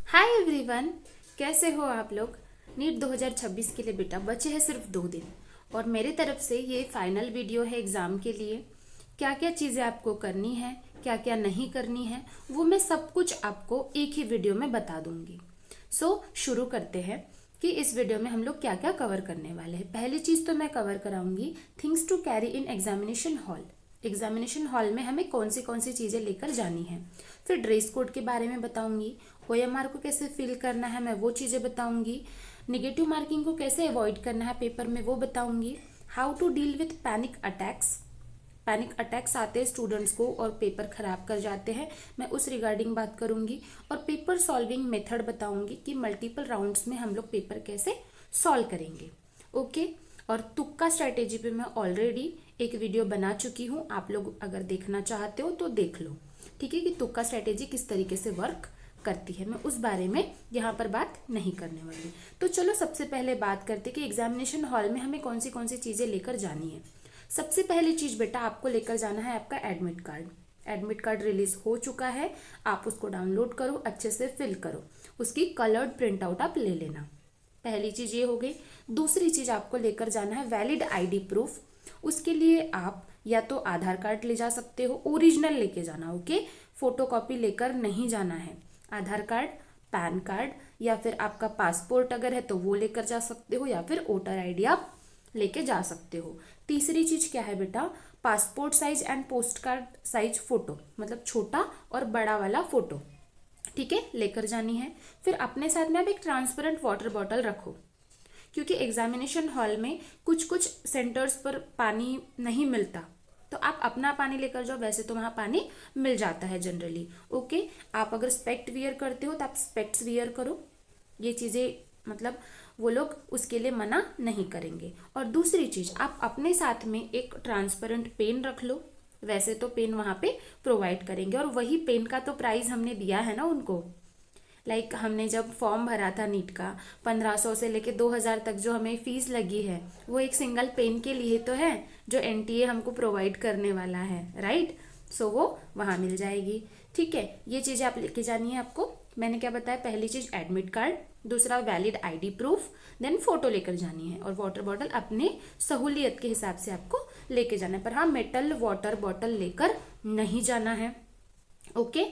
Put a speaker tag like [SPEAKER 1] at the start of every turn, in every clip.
[SPEAKER 1] Hi everyone, कैसे हो आप लोग। नीट 2026 के लिए बेटा बचे हैं सिर्फ 2 दिन और मेरी तरफ से ये फाइनल वीडियो है एग्ज़ाम के लिए। क्या क्या चीज़ें आपको करनी है, क्या क्या नहीं करनी है, वो मैं सब कुछ आपको एक ही वीडियो में बता दूंगी। शुरू करते हैं कि इस वीडियो में हम लोग क्या क्या कवर करने वाले हैं। पहली चीज़ तो मैं कवर कराऊंगी things to carry in examination hall. Examination hall में हमें कौन सी चीज़ें लेकर जानी है। फिर ड्रेस कोड के बारे में बताऊंगी, ओएमआर को कैसे फिल करना है मैं वो चीज़ें बताऊंगी, निगेटिव मार्किंग को कैसे अवॉइड करना है पेपर में वो बताऊंगी, how to deal with panic attacks आते हैं स्टूडेंट्स को और पेपर खराब कर जाते हैं, मैं उस रिगार्डिंग बात करूंगी। और पेपर सॉल्विंग मेथड बताऊंगी कि मल्टीपल राउंड्स में हम लोग पेपर कैसे सॉल्व करेंगे। ओके। और तुक्का स्ट्रैटेजी पे मैं ऑलरेडी एक वीडियो बना चुकी हूँ, आप लोग अगर देखना चाहते हो तो देख लो। ठीक है कि तुक्का स्ट्रैटेजी किस तरीके से वर्क करती है, मैं उस बारे में यहाँ पर बात नहीं करने वाली। तो चलो सबसे पहले बात करते कि एग्जामिनेशन हॉल में हमें कौन सी चीज़ें लेकर जानी है। सबसे पहली चीज़ बेटा आपको लेकर जाना है आपका admit card. Admit card release हो चुका है, आप उसको डाउनलोड करो, अच्छे से फिल करो, उसकी कलर्ड प्रिंट आउट आप ले लेना। पहली चीज़ ये हो गई। दूसरी चीज़ आपको लेकर जाना है वैलिड आईडी प्रूफ। उसके लिए आप या तो आधार कार्ड ले जा सकते हो, ओरिजिनल लेके जाना, ओके, फोटोकॉपी लेकर नहीं जाना है। आधार कार्ड, पैन कार्ड या फिर आपका पासपोर्ट अगर है तो वो लेकर जा सकते हो, या फिर वोटर आईडी आप लेके जा सकते हो। तीसरी चीज क्या है बेटा, passport size and post card size photo, मतलब छोटा और बड़ा वाला फोटो, ठीक है, लेकर जानी है। फिर अपने साथ में आप एक ट्रांसपेरेंट वाटर बॉटल रखो, क्योंकि एग्जामिनेशन हॉल में कुछ सेंटर्स पर पानी नहीं मिलता, तो आप अपना पानी लेकर जाओ, वैसे तो वहाँ पानी मिल जाता है जनरली। ओके। आप अगर स्पेक्ट वियर करते हो तो आप स्पेक्ट्स वियर करो, ये चीज़ें मतलब वो लोग उसके लिए मना नहीं करेंगे। और दूसरी चीज़, आप अपने साथ में एक ट्रांसपेरेंट पेन रख लो, वैसे तो पेन वहाँ पे प्रोवाइड करेंगे, और वही पेन का तो प्राइस हमने दिया है ना उनको। हमने जब फॉर्म भरा था नीट का, 1500 से लेके 2000 तक जो हमें फीस लगी है, वो एक सिंगल पेन के लिए तो है जो एनटीए हमको प्रोवाइड करने वाला है, राइट। वो वहाँ मिल जाएगी। ठीक है, ये चीज़ें आप लेके जानी है आपको। मैंने क्या बताया, पहली चीज़ एडमिट कार्ड, दूसरा valid ID proof, then photo लेकर जानी है, और वाटर बॉटल अपने सहूलियत के हिसाब से आपको लेके जाना है, पर हाँ मेटल वाटर बॉटल लेकर नहीं जाना है। ओके।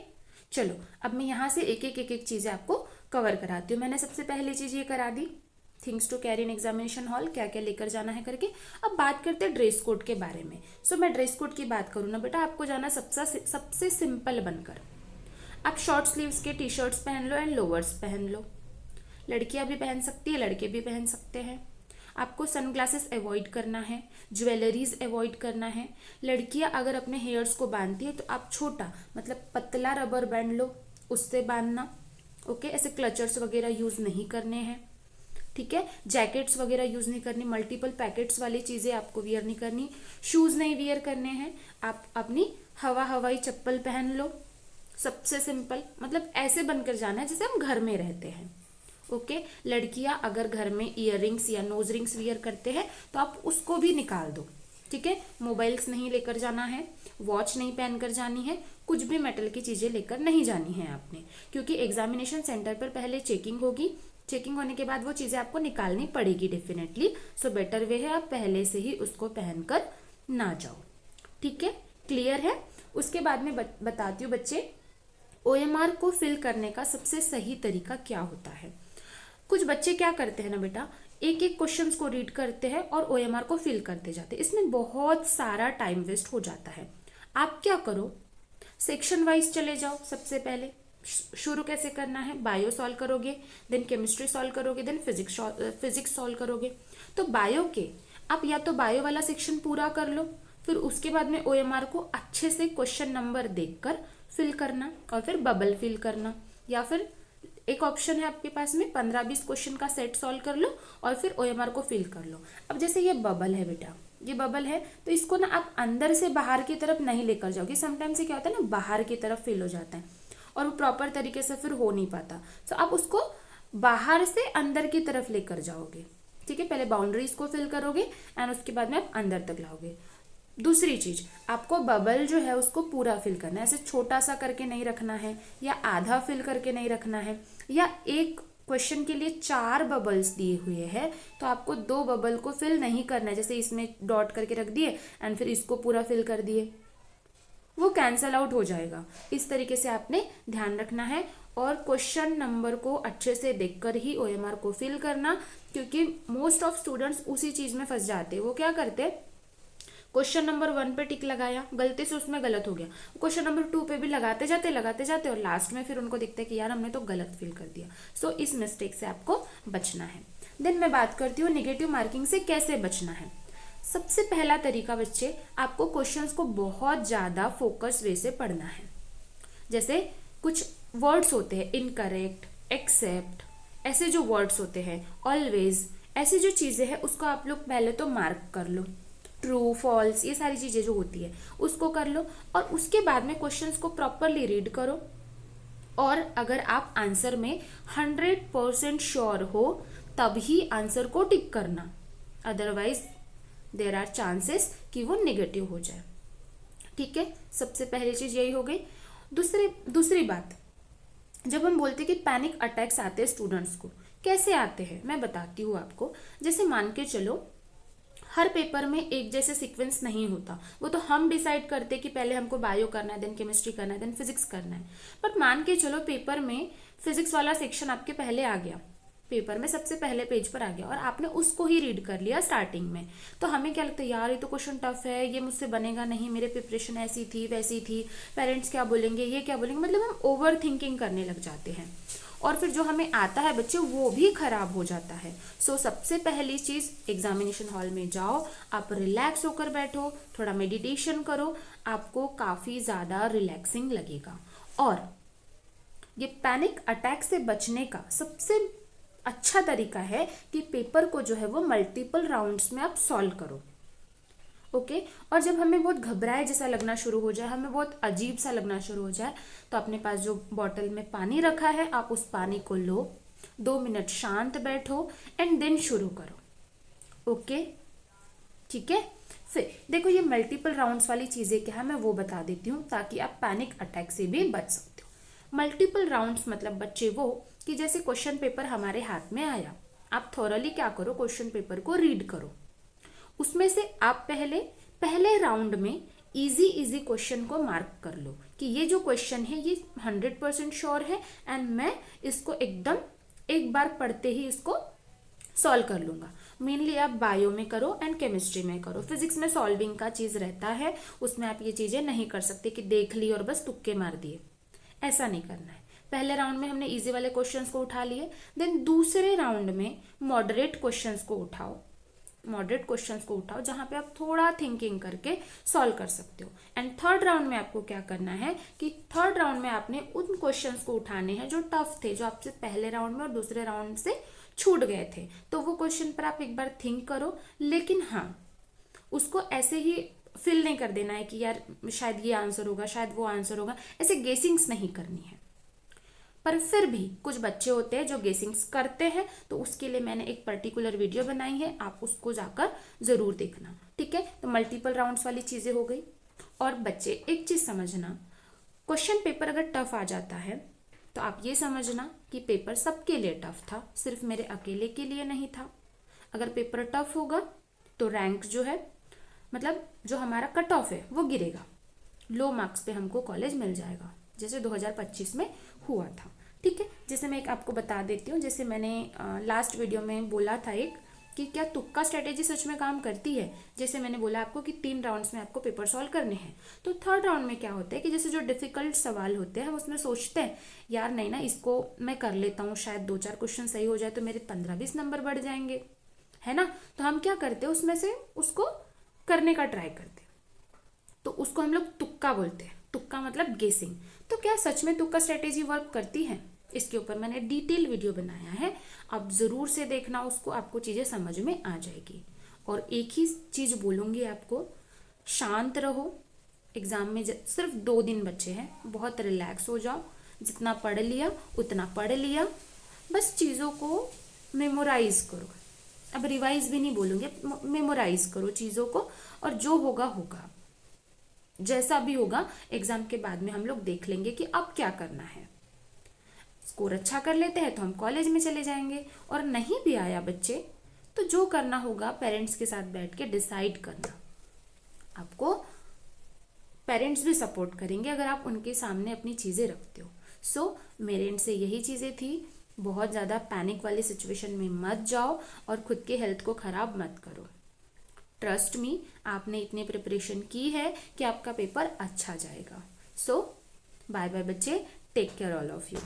[SPEAKER 1] चलो अब मैं यहाँ से एक चीज़ें आपको कवर कराती हूँ। मैंने सबसे पहली चीज़ ये करा दी, things to carry in examination hall, क्या क्या लेकर जाना है करके। अब बात करते हैं ड्रेस कोड के बारे में। मैं ड्रेस कोड की बात करूँ ना बेटा, आपको जाना सबसे सिंपल बनकर। आप शॉर्ट स्लीव्स के टी शर्ट्स पहन लो एंड लोअर्स पहन लो, लड़कियां भी पहन सकती है, लड़के भी पहन सकते हैं। आपको सनग्लासेस अवॉइड करना है, ज्वेलरीज अवॉइड करना है। लड़कियां अगर अपने हेयर्स को बांधती है तो आप छोटा मतलब पतला रबर बैंड लो, उससे बांधना। ओके, ऐसे क्लचर्स वगैरह यूज नहीं करने हैं, ठीक है। जैकेट्स वगैरह यूज नहीं करनी, मल्टीपल पैकेट्स वाली चीजें आपको वियर नहीं करनी, शूज नहीं वियर करने हैं। आप अपनी हवाई चप्पल पहन लो, सबसे सिंपल, मतलब ऐसे बनकर जाना है जैसे हम घर में रहते हैं। ओके। लड़कियां अगर घर में इयररिंग्स या नोज रिंग्स वियर करते हैं तो आप उसको भी निकाल दो, ठीक है। मोबाइल्स नहीं लेकर जाना है, वॉच नहीं पहन कर जानी है, कुछ भी मेटल की चीजें लेकर नहीं जानी है आपने, क्योंकि एग्जामिनेशन सेंटर पर पहले चेकिंग होगी, चेकिंग होने के बाद वो चीजें आपको निकालनी पड़ेगी डेफिनेटली। बेटर वे है आप पहले से ही उसको पहनकर ना जाओ, ठीक है। क्लियर है। उसके बाद में बताती हूँ बच्चे, ओएमआर को फिल करने का सबसे सही तरीका क्या होता है। कुछ बच्चे क्या करते हैं ना बेटा, एक क्वेश्चंस को रीड करते हैं और ओएमआर को फिल करते जाते हैं, इसमें बहुत सारा टाइम वेस्ट हो जाता है। आप क्या करो, सेक्शन वाइज चले जाओ। सबसे पहले शुरू कैसे करना है, बायो सॉल्व करोगे, देन केमिस्ट्री सॉल्व करोगे, देन फिजिक्स सॉल्व करोगे। तो बायो के आप या तो बायो वाला सेक्शन पूरा कर लो, फिर उसके बाद में ओएमआर को अच्छे से क्वेश्चन नंबर देखकर फिल करना, और फिर बबल फिल करना, या फिर एक ऑप्शन है आपके पास में 15-20 क्वेश्चन का सेट सॉल्व कर लो और फिर ओएमआर को फिल कर लो। अब जैसे ये बबल है बेटा, ये बबल है तो इसको ना आप अंदर से बाहर की तरफ नहीं लेकर जाओगे। समटाइम्स क्या होता है ना, बाहर की तरफ फिल हो जाता है और वो प्रॉपर तरीके से फिर हो नहीं पाता। आप उसको बाहर से अंदर की तरफ लेकर जाओगे, ठीक है। पहले बाउंड्रीज को फिल करोगे एंड उसके बाद में आप अंदर तक लाओगे। दूसरी चीज, आपको बबल जो है उसको पूरा फिल करना है, ऐसे छोटा सा करके नहीं रखना है या आधा फिल करके नहीं रखना है, या एक क्वेश्चन के लिए 4 बबल्स दिए हुए हैं तो आपको 2 बबल को फिल नहीं करना है, जैसे इसमें डॉट करके रख दिए एंड फिर इसको पूरा फिल कर दिए, वो कैंसल आउट हो जाएगा। इस तरीके से आपने ध्यान रखना है और क्वेश्चन नंबर को अच्छे से देखकर ही ओएमआर को फिल करना, क्योंकि मोस्ट ऑफ स्टूडेंट्स उसी चीज में फंस जाते हैं। वो क्या करते हैं, क्वेश्चन नंबर 1 पे टिक लगाया, गलती से उसमें गलत हो गया, क्वेश्चन नंबर 2 पे भी लगाते जाते और लास्ट में फिर उनको दिखता है कि यार हमने तो गलत फिल कर दिया। सो इस मिस्टेक से आपको बचना है। देन मैं बात करती हूँ निगेटिव मार्किंग से कैसे बचना है। सबसे पहला तरीका बच्चे, आपको क्वेश्चंस को बहुत ज्यादा फोकस वे से पढ़ना है। जैसे कुछ वर्ड्स होते हैं, इनकरेक्ट, एक्सेप्ट, ऐसे जो वर्ड्स होते हैं, ऑलवेज, ऐसी जो चीजें हैं उसको आप लोग पहले तो मार्क कर लो। ट्रू, फॉल्स, ये सारी चीजें जो होती है उसको कर लो और उसके बाद में क्वेश्चंस को प्रॉपरली रीड करो। और अगर आप आंसर में 100% श्योर हो तभी आंसर को टिक करना, अदरवाइज देयर आर चांसेस कि वो नेगेटिव हो जाए। ठीक है, सबसे पहली चीज यही हो गई। दूसरी बात, जब हम बोलते हैं कि पैनिक अटैक्स आते हैं स्टूडेंट्स को, कैसे आते हैं मैं बताती हूँ आपको। जैसे मान के चलो हर पेपर में एक जैसे सीक्वेंस नहीं होता, वो तो हम डिसाइड करते कि पहले हमको बायो करना है, देन केमिस्ट्री करना है, देन फिजिक्स करना है। बट मान के चलो पेपर में फिजिक्स वाला सेक्शन आपके पहले आ गया, पेपर में सबसे पहले पेज पर आ गया और आपने उसको ही रीड कर लिया स्टार्टिंग में, तो हमें क्या लगता है, यार ये तो क्वेश्चन टफ है, ये मुझसे बनेगा नहीं, मेरे प्रिपरेशन ऐसी थी वैसी थी, पेरेंट्स क्या बोलेंगे, ये क्या बोलेंगे, मतलब हम ओवर थिंकिंग करने लग जाते हैं और फिर जो हमें आता है बच्चे वो भी खराब हो जाता है। सो सबसे पहली चीज, एग्जामिनेशन हॉल में जाओ, आप रिलैक्स होकर बैठो, थोड़ा मेडिटेशन करो, आपको काफी ज्यादा रिलैक्सिंग लगेगा। और ये पैनिक अटैक से बचने का सबसे अच्छा तरीका है कि पेपर को जो है वो मल्टीपल राउंड्स में आप सॉल्व करो। ओके, और जब हमें बहुत घबराए जैसा लगना शुरू हो जाए, हमें बहुत अजीब सा लगना शुरू हो जाए, तो अपने पास जो बॉटल में पानी रखा है आप उस पानी को लो, 2 मिनट शांत बैठो एंड देन शुरू करो। ओके, ठीक है। फिर देखो ये मल्टीपल राउंड्स वाली चीजें क्या है मैं वो बता देती हूँ ताकि आप पैनिक अटैक से भी बच सकते हो। मल्टीपल राउंड्स मतलब बच्चे वो कि जैसे क्वेश्चन पेपर हमारे हाथ में आया, आप थॉरली क्या करो, क्वेश्चन पेपर को रीड करो, उसमें से आप पहले राउंड में इजी क्वेश्चन को मार्क कर लो कि ये जो क्वेश्चन है ये 100% श्योर है एंड मैं इसको एकदम एक बार पढ़ते ही इसको सॉल्व कर लूंगा। मेनली आप बायो में करो एंड केमिस्ट्री में करो, फिजिक्स में सॉल्विंग का चीज रहता है, उसमें आप ये चीजें नहीं कर सकते कि देख ली और बस तुक्के मार दिए, ऐसा नहीं करना है। पहले राउंड में हमने इजी वाले क्वेश्चंस को उठा लिए, देन दूसरे राउंड में मॉडरेट क्वेश्चंस को उठाओ, जहां पे आप थोड़ा थिंकिंग करके सॉल्व कर सकते हो। एंड थर्ड राउंड में आपको क्या करना है कि थर्ड राउंड में आपने उन क्वेश्चंस को उठाने हैं जो टफ थे, जो आपसे पहले राउंड में और दूसरे राउंड से छूट गए थे, तो वो क्वेश्चन पर आप एक बार थिंक करो, लेकिन हाँ उसको ऐसे ही फिल नहीं कर देना है कि यार शायद ये आंसर होगा, शायद वो आंसर होगा, ऐसे गेसिंग्स नहीं करनी है। पर फिर भी कुछ बच्चे होते हैं जो गेसिंग्स करते हैं, तो उसके लिए मैंने एक पर्टिकुलर वीडियो बनाई है, आप उसको जाकर जरूर देखना। ठीक है, तो मल्टीपल राउंड्स वाली चीजें हो गई। और बच्चे एक चीज समझना, क्वेश्चन पेपर अगर टफ आ जाता है तो आप ये समझना कि पेपर सबके लिए टफ था, सिर्फ मेरे अकेले के लिए नहीं था। अगर पेपर टफ होगा तो रैंक जो है, मतलब जो हमारा कट ऑफ है वो गिरेगा, लो मार्क्स पे हमको कॉलेज मिल जाएगा, जैसे 2025 में हुआ था। ठीक है, जैसे मैं एक आपको बता देती हूँ, जैसे मैंने लास्ट वीडियो में बोला था एक कि क्या तुक्का स्ट्रेटेजी सच में काम करती है। जैसे मैंने बोला आपको कि 3 राउंड्स में आपको पेपर सॉल्व करने हैं, तो थर्ड राउंड में क्या होता है कि जैसे जो डिफिकल्ट सवाल होते हैं हम उसमें सोचते हैं यार नहीं ना इसको मैं कर लेता हूँ, शायद 2-4 क्वेश्चन सही हो जाए तो मेरे 15-20 नंबर बढ़ जाएंगे, है ना। तो हम क्या करते हैं उसमें से उसको करने का ट्राई करते हैं, तो उसको हम लोग तुक्का बोलते हैं। तुक्का मतलब गेसिंग। तो क्या सच में तुक्का स्ट्रेटेजी वर्क करती है, इसके ऊपर मैंने डिटेल वीडियो बनाया है, आप जरूर से देखना उसको, आपको चीजें समझ में आ जाएगी। और एक ही चीज बोलूंगी आपको, शांत रहो। एग्जाम में सिर्फ 2 दिन बचे हैं, बहुत रिलैक्स हो जाओ, जितना पढ़ लिया उतना पढ़ लिया, बस चीजों को मेमोराइज करो, अब रिवाइज भी नहीं बोलूँगी, मेमोराइज करो चीज़ों को, और जो होगा होगा, जैसा भी होगा एग्जाम के बाद में हम लोग देख लेंगे कि अब क्या करना है। स्कोर अच्छा कर लेते हैं तो हम कॉलेज में चले जाएंगे, और नहीं भी आया बच्चे तो जो करना होगा पेरेंट्स के साथ बैठ के डिसाइड करना। आपको पेरेंट्स भी सपोर्ट करेंगे अगर आप उनके सामने अपनी चीज़ें रखते हो। सो मेरे एंड से यही चीज़ें थी। बहुत ज़्यादा पैनिक वाली सिचुएशन में मत जाओ और खुद के हेल्थ को ख़राब मत करो। ट्रस्ट मी, आपने इतनी प्रिपरेशन की है कि आपका पेपर अच्छा जाएगा। सो बाय बाय बच्चे, take care all of you.